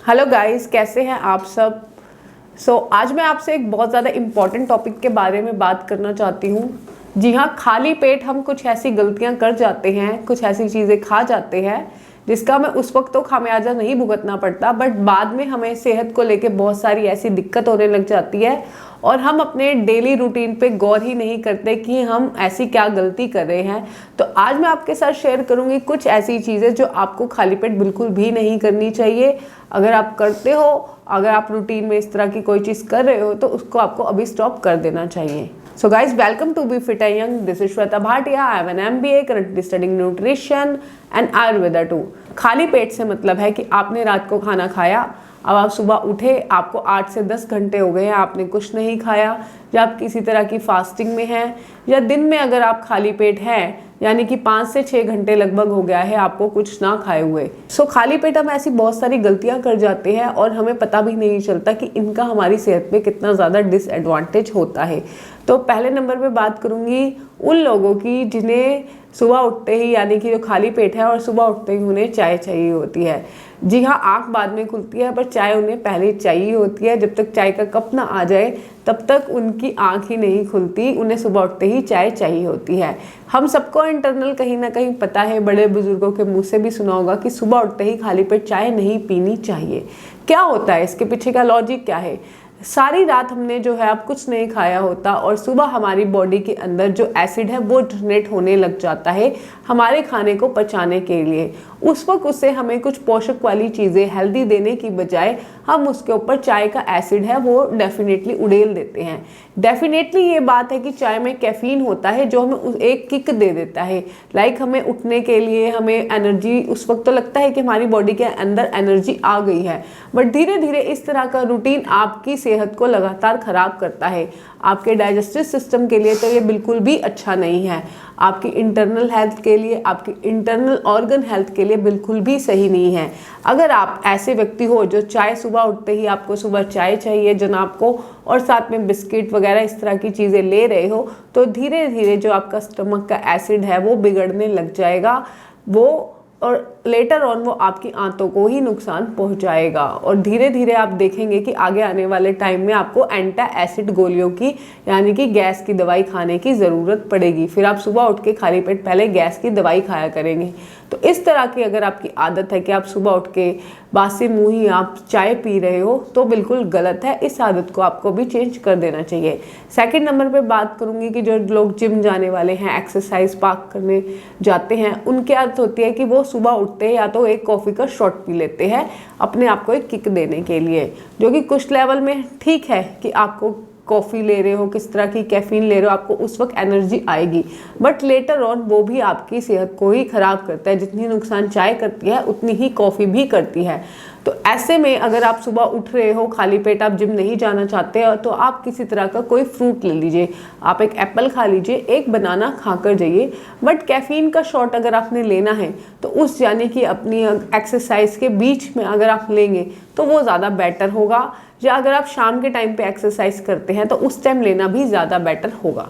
Hello guys, कैसे हैं आप सब। आज मैं आपसे एक बहुत ज़्यादा इम्पॉर्टेंट टॉपिक के बारे में बात करना चाहती हूँ। जी हाँ, खाली पेट हम कुछ ऐसी गलतियाँ कर जाते हैं, कुछ ऐसी चीज़ें खा जाते हैं जिसका हमें उस वक्त तो खामियाजा नहीं भुगतना पड़ता, बट बाद में हमें सेहत को लेके बहुत सारी ऐसी दिक्कत होने लग जाती है और हम अपने डेली रूटीन पे गौर ही नहीं करते कि हम ऐसी क्या गलती कर रहे हैं। तो आज मैं आपके साथ शेयर करूंगी कुछ ऐसी चीज़ें जो आपको खाली पेट बिल्कुल भी नहीं करनी चाहिए। अगर आप करते हो, अगर आप रूटीन में इस तरह की कोई चीज़ कर रहे हो तो उसको आपको अभी स्टॉप कर देना चाहिए। So guys, welcome to Be Fit and Young. This is Shweta Bhatia. I am an MBA, currently studying nutrition and Ayurveda too. खाली पेट से मतलब है कि आपने रात को खाना खाया, अब आप सुबह उठे, आपको 8 से 10 घंटे हो गए हैं, आपने कुछ नहीं खाया, या आप किसी तरह की फास्टिंग में हैं, या दिन में अगर आप खाली पेट हैं यानी कि 5 से 6 घंटे लगभग हो गया है आपको कुछ ना खाए हुए। खाली पेट हम ऐसी बहुत सारी गलतियां कर जाते हैं और हमें पता भी नहीं चलता कि इनका हमारी सेहत पे कितना ज़्यादा डिसएडवांटेज होता है। तो पहले नंबर पे बात करूंगी उन लोगों की जिन्हें सुबह उठते ही, यानी कि जो खाली पेट है और सुबह उठते ही उन्हें चाय चाहिए होती है। जी हाँ, आँख बाद में खुलती है पर चाय उन्हें पहले चाहिए होती है। जब तक चाय का कप ना आ जाए तब तक उनकी आँख ही नहीं खुलती, उन्हें सुबह उठते ही चाय चाहिए होती है। हम सबको इंटरनल कहीं ना कहीं पता है, बड़े बुजुर्गों के मुंह से भी सुना होगा कि सुबह उठते ही खाली पेट चाय नहीं पीनी चाहिए। क्या होता है इसके पीछे का लॉजिक क्या है? सारी रात हमने जो है अब कुछ नहीं खाया होता और सुबह हमारी बॉडी के अंदर जो एसिड है वो जनरेट होने लग जाता है हमारे खाने को पचाने के लिए। उस वक्त उससे हमें कुछ पोषक वाली चीज़ें हेल्दी देने की बजाय हम उसके ऊपर चाय का एसिड है वो डेफिनेटली उड़ेल देते हैं। डेफिनेटली ये बात है कि चाय में कैफीन होता है जो हमें एक किक दे देता है, लाइक हमें उठने के लिए, हमें एनर्जी, उस वक्त तो लगता है कि हमारी बॉडी के अंदर एनर्जी आ गई है, बट धीरे धीरे इस तरह का रूटीन आपकी सेहत को लगातार खराब करता है। आपके डाइजेस्टिव सिस्टम के लिए तो ये बिल्कुल भी अच्छा नहीं है, आपकी इंटरनल हेल्थ के लिए, आपकी इंटरनल ऑर्गन हेल्थ के लिए बिल्कुल भी सही नहीं है। अगर आप ऐसे व्यक्ति हो जो चाय सुबह उठते ही आपको सुबह चाय चाहिए जनाब को और साथ में बिस्किट वगैरह इस तरह की चीज़ें ले रहे हो, तो धीरे धीरे जो आपका स्टमक का एसिड है वो बिगड़ने लग जाएगा, वो और लेटर ऑन वो आपकी आंतों को ही नुकसान पहुंचाएगा। और धीरे धीरे आप देखेंगे कि आगे आने वाले टाइम में आपको एंटा एसिड गोलियों की, यानी कि गैस की दवाई खाने की ज़रूरत पड़ेगी। फिर आप सुबह उठ के खाली पेट पहले गैस की दवाई खाया करेंगे। तो इस तरह की अगर आपकी आदत है कि आप सुबह उठ के बासी मुँह ही आप चाय पी रहे हो तो बिल्कुल गलत है। इस आदत को आपको भी चेंज कर देना चाहिए। सेकंड नंबर पे बात करूँगी कि जो लोग जिम जाने वाले हैं, एक्सरसाइज पार्क करने जाते हैं, उनकी आदत होती है कि वो सुबह उठते हैं या तो एक कॉफ़ी का शॉट पी लेते हैं अपने आप को एक किक देने के लिए, जो कि कुछ लेवल में ठीक है कि आपको कॉफ़ी ले रहे हो, किस तरह की कैफीन ले रहे हो, आपको उस वक्त एनर्जी आएगी, बट लेटर ऑन वो भी आपकी सेहत को ही ख़राब करता है। जितनी नुकसान चाय करती है उतनी ही कॉफ़ी भी करती है। तो ऐसे में अगर आप सुबह उठ रहे हो खाली पेट, आप जिम नहीं जाना चाहते हो, तो आप किसी तरह का कोई फ्रूट ले लीजिए, आप एक एप्पल खा लीजिए, एक बनाना खा कर जाइए। बट कैफीन का शॉट अगर आपने लेना है तो उस, यानी कि अपनी एक्सरसाइज के बीच में अगर आप लेंगे तो वो ज़्यादा बेटर होगा, या अगर आप शाम के टाइम पे एक्सरसाइज करते हैं तो उस टाइम लेना भी ज़्यादा बेटर होगा।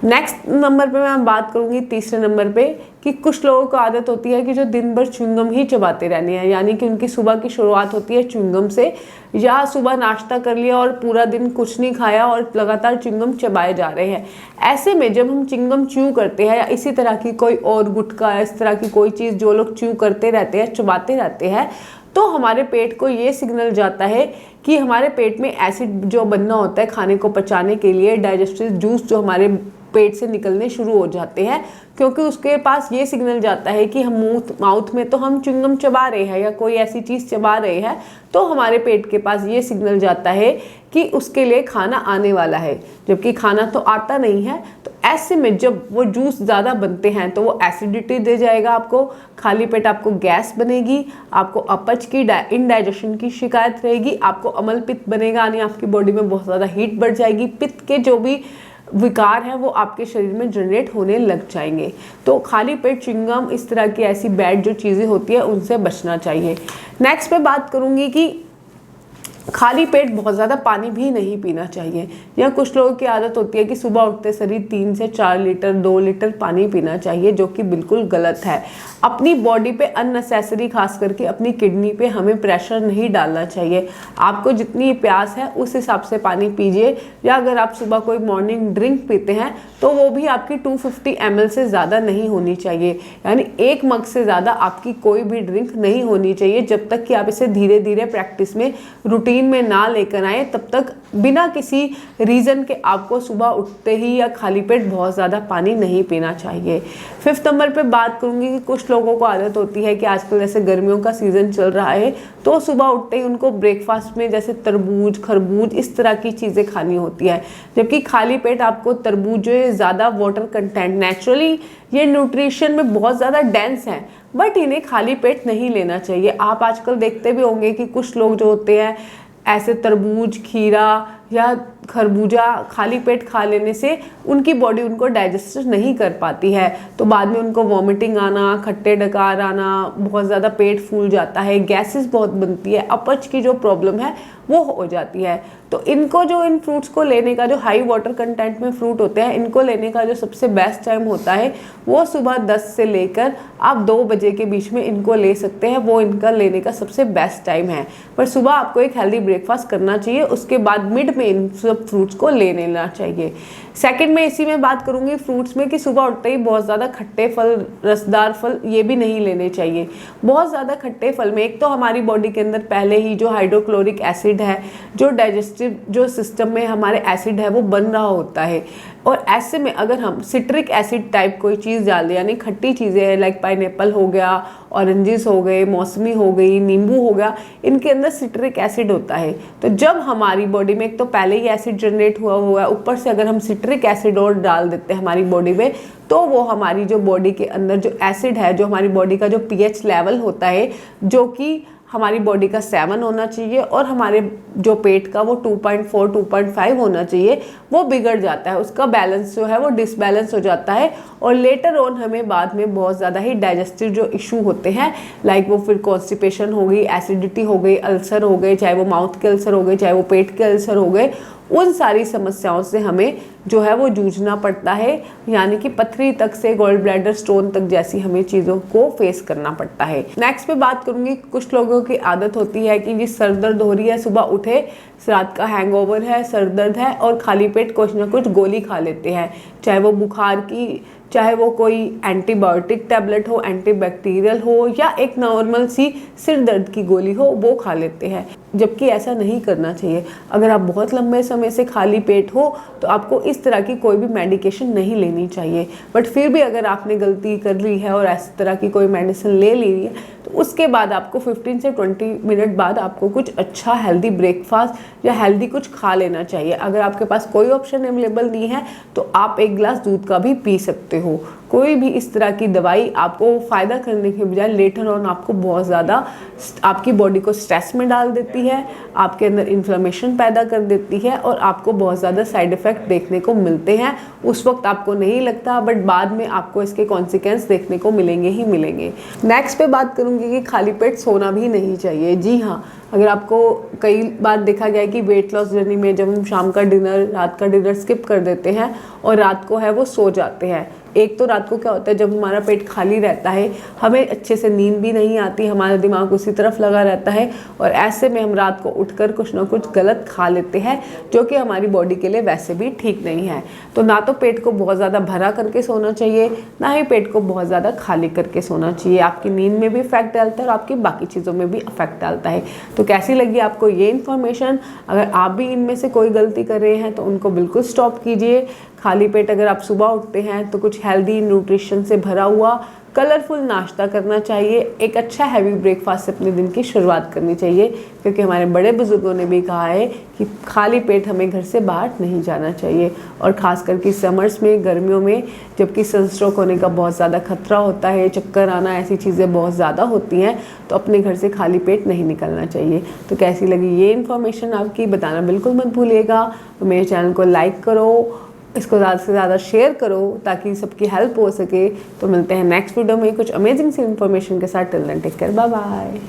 नेक्स्ट नंबर पे मैं बात करूँगी, तीसरे नंबर पे, कि कुछ लोगों को आदत होती है कि जो दिन भर च्युइंगम ही चबाते रहने हैं, यानी कि उनकी सुबह की शुरुआत होती है च्युइंगम से, या सुबह नाश्ता कर लिया और पूरा दिन कुछ नहीं खाया और लगातार च्युइंगम चबाए जा रहे हैं। ऐसे में जब हम च्युइंगम च्यू करते हैं या इसी तरह की कोई और गुटखा, इस तरह की कोई चीज़ जो लोग च्यू करते रहते हैं, चबाते रहते हैं, तो हमारे पेट को ये सिग्नल जाता है कि हमारे पेट में एसिड जो बनना होता है खाने को पचाने के लिए, डाइजेस्टिव जूस जो हमारे पेट से निकलने शुरू हो जाते हैं, क्योंकि उसके पास ये सिग्नल जाता है कि हम माउथ में तो हम च्युइंगम चबा रहे हैं या कोई ऐसी चीज़ चबा रहे हैं, तो हमारे पेट के पास ये सिग्नल जाता है कि उसके लिए खाना आने वाला है, जबकि खाना तो आता नहीं है। तो ऐसे में जब वो जूस ज़्यादा बनते हैं तो वो एसिडिटी दे जाएगा आपको, खाली पेट आपको गैस बनेगी, आपको अपच की, इनडाइजेशन की शिकायत रहेगी, आपको अम्ल पित्त बनेगा, यानी आपकी बॉडी में बहुत ज़्यादा हीट बढ़ जाएगी, पित्त के जो भी विकार हैं वो आपके शरीर में जनरेट होने लग जाएंगे। तो खाली पेट च्युइंगम, इस तरह की ऐसी बैड जो चीज़ें होती है उनसे बचना चाहिए। नेक्स्ट पे बात करूँगी कि खाली पेट बहुत ज़्यादा पानी भी नहीं पीना चाहिए। या कुछ लोगों की आदत होती है कि सुबह उठते सरी 3 से 4 लीटर 2 लीटर पानी पीना चाहिए, जो कि बिल्कुल गलत है। अपनी बॉडी पे अननेसेसरी, खास करके अपनी किडनी पे हमें प्रेशर नहीं डालना चाहिए। आपको जितनी प्यास है उस हिसाब से पानी पीजिए। या अगर आप सुबह कोई मॉर्निंग ड्रिंक पीते हैं तो वो भी आपकी 250 ml से ज़्यादा नहीं होनी चाहिए, यानी 1 मग से ज़्यादा आपकी कोई भी ड्रिंक नहीं होनी चाहिए। जब तक कि आप इसे धीरे धीरे प्रैक्टिस में रूटीन में ना लेकर आए, तब तक बिना किसी रीज़न के आपको सुबह उठते ही या खाली पेट बहुत ज़्यादा पानी नहीं पीना चाहिए। 5th नंबर पे बात करूँगी कि कुछ लोगों को आदत होती है कि आजकल जैसे गर्मियों का सीज़न चल रहा है तो सुबह उठते ही उनको ब्रेकफास्ट में जैसे तरबूज, खरबूज इस तरह की चीज़ें खानी होती है। जबकि खाली पेट आपको तरबूज जो है ज़्यादा वाटर कंटेंट, नेचुरली ये न्यूट्रिशन में बहुत ज़्यादा डेंस है, बट इन्हें खाली पेट नहीं लेना चाहिए। आप आजकल देखते भी होंगे कि कुछ लोग जो होते हैं ऐसे तरबूज, खीरा या खरबूजा खाली पेट खा लेने से उनकी बॉडी उनको डाइजेस्ट नहीं कर पाती है, तो बाद में उनको वॉमिटिंग आना, खट्टे डकार आना, बहुत ज़्यादा पेट फूल जाता है, गैसेस बहुत बनती है, अपच की जो प्रॉब्लम है वो हो जाती है। तो इनको जो इन फ्रूट्स को लेने का, जो हाई वाटर कंटेंट में फ्रूट होते हैं, इनको लेने का जो सबसे बेस्ट टाइम होता है वो सुबह 10 से लेकर आप 2 बजे के बीच में इनको ले सकते हैं। वो इनका लेने का सबसे बेस्ट टाइम है। पर सुबह आपको एक हेल्दी ब्रेकफास्ट करना चाहिए, उसके बाद मिड में इन सब फ्रूट्स को ले लेना चाहिए। सेकंड में इसी में बात करूंगी फ्रूट्स में कि सुबह उठते ही बहुत ज़्यादा खट्टे फल, रसदार फल ये भी नहीं लेने चाहिए। बहुत ज़्यादा खट्टे फल में एक तो हमारी बॉडी के अंदर पहले ही जो हाइड्रोक्लोरिक एसिड है, जो डाइजेस्टिव जो सिस्टम में हमारे एसिड है वो बन रहा होता है, और ऐसे में अगर हम सिट्रिक एसिड टाइप कोई चीज़ डाल दें, यानी खट्टी चीज़ें हैं लाइक पाइनएप्पल हो गया, ऑरेंजेस हो गए, मौसमी हो गई, नींबू हो गया, इनके अंदर सिट्रिक एसिड होता है। तो जब हमारी बॉडी में एक तो पहले ही एसिड जनरेट हुआ है, ऊपर से अगर हम सिट्रिक एसिड और डाल देते हैं हमारी बॉडी में, तो वो हमारी जो बॉडी के अंदर जो एसिड है, जो हमारी बॉडी का जो pH लेवल होता है, जो कि हमारी बॉडी का 7 होना चाहिए और हमारे जो पेट का वो 2.4 2.5 होना चाहिए, वो बिगड़ जाता है। उसका बैलेंस जो है वो डिसबैलेंस हो जाता है, और लेटर ऑन हमें बाद में बहुत ज़्यादा ही डाइजेस्टिव जो इशू होते हैं, लाइक वो फिर कॉन्स्टिपेशन हो गई, एसिडिटी हो गई, अल्सर हो गए, चाहे वो माउथ के अल्सर हो गए, चाहे वो पेट के अल्सर हो गए, उन सारी समस्याओं से हमें जो है वो जूझना पड़ता है, यानी कि पथरी तक से गॉल ब्लैडर स्टोन तक जैसी हमें चीज़ों को फेस करना पड़ता है। नेक्स्ट पे बात करूंगी, कुछ लोगों की आदत होती है कि जी सर दर्द हो रही है, सुबह उठे, रात का हैंगओवर है, सर दर्द है और खाली पेट कुछ ना कुछ गोली खा लेते हैं, चाहे वो बुखार की, चाहे वो कोई एंटीबायोटिक टैबलेट हो, एंटीबैक्टीरियल हो, या एक नॉर्मल सी सिर दर्द की गोली हो, वो खा लेते हैं। जबकि ऐसा नहीं करना चाहिए। अगर आप बहुत लंबे समय से खाली पेट हो तो आपको इस तरह की कोई भी मेडिकेशन नहीं लेनी चाहिए। बट फिर भी अगर आपने गलती कर ली है और इस तरह की कोई मेडिसिन ले ली है, तो उसके बाद आपको 15 से 20 मिनट बाद आपको कुछ अच्छा हेल्दी ब्रेकफास्ट या हेल्दी कुछ खा लेना चाहिए। अगर आपके पास कोई ऑप्शन अवेलेबल नहीं है तो आप एक गिलास दूध का भी पी सकते हो। कोई भी इस तरह की दवाई आपको फ़ायदा करने के बजाय लेटर ऑन आपको बहुत ज़्यादा आपकी बॉडी को स्ट्रेस में डाल देती है, आपके अंदर इन्फ्लेमेशन पैदा कर देती है और आपको बहुत ज़्यादा साइड इफ़ेक्ट देखने को मिलते हैं। उस वक्त आपको नहीं लगता, बट बाद में आपको इसके कॉन्सिक्वेंस देखने को मिलेंगे ही मिलेंगे। नेक्स्ट पे बात करूँगी कि खाली पेट सोना भी नहीं चाहिए। जी हाँ, अगर आपको कई बार देखा गया है कि वेट लॉस जर्नी में जब हम शाम का डिनर, रात का डिनर स्किप कर देते हैं और रात को है वो सो जाते हैं। एक तो रात को क्या होता है, जब हमारा पेट खाली रहता है हमें अच्छे से नींद भी नहीं आती, हमारा दिमाग उसी तरफ लगा रहता है और ऐसे में हम रात को उठकर कुछ ना कुछ गलत खा लेते हैं, जो कि हमारी बॉडी के लिए वैसे भी ठीक नहीं है। तो ना तो पेट को बहुत ज़्यादा भरा करके सोना चाहिए, ना ही पेट को बहुत ज़्यादा खाली करके सोना चाहिए। आपकी नींद में भी इफेक्ट डालता है और आपकी बाकी चीज़ों में भी इफेक्ट डालता है। तो कैसी लगी आपको ये इन्फॉर्मेशन? अगर आप भी इनमें से कोई गलती कर रहे हैं तो उनको बिल्कुल स्टॉप कीजिए। खाली पेट अगर आप सुबह उठते हैं तो कुछ हेल्दी न्यूट्रिशन से भरा हुआ कलरफुल नाश्ता करना चाहिए। एक अच्छा हैवी ब्रेकफास्ट से अपने दिन की शुरुआत करनी चाहिए, क्योंकि हमारे बड़े बुजुर्गों ने भी कहा है कि खाली पेट हमें घर से बाहर नहीं जाना चाहिए। और ख़ास करके समर्स में, गर्मियों में, जबकि सनस्ट्रोक होने का बहुत ज़्यादा खतरा होता है, चक्कर आना, ऐसी चीज़ें बहुत ज़्यादा होती हैं, तो अपने घर से खाली पेट नहीं निकलना चाहिए। तो कैसी लगी ये इन्फॉर्मेशन आपकी, बताना बिल्कुल मत भूलिएगा। तो मेरे चैनल को लाइक करो, इसको ज़्यादा से ज़्यादा शेयर करो ताकि सबकी हेल्प हो सके। तो मिलते हैं नेक्स्ट वीडियो में कुछ अमेजिंग सी इन्फॉर्मेशन के साथ। Till then take care, bye bye.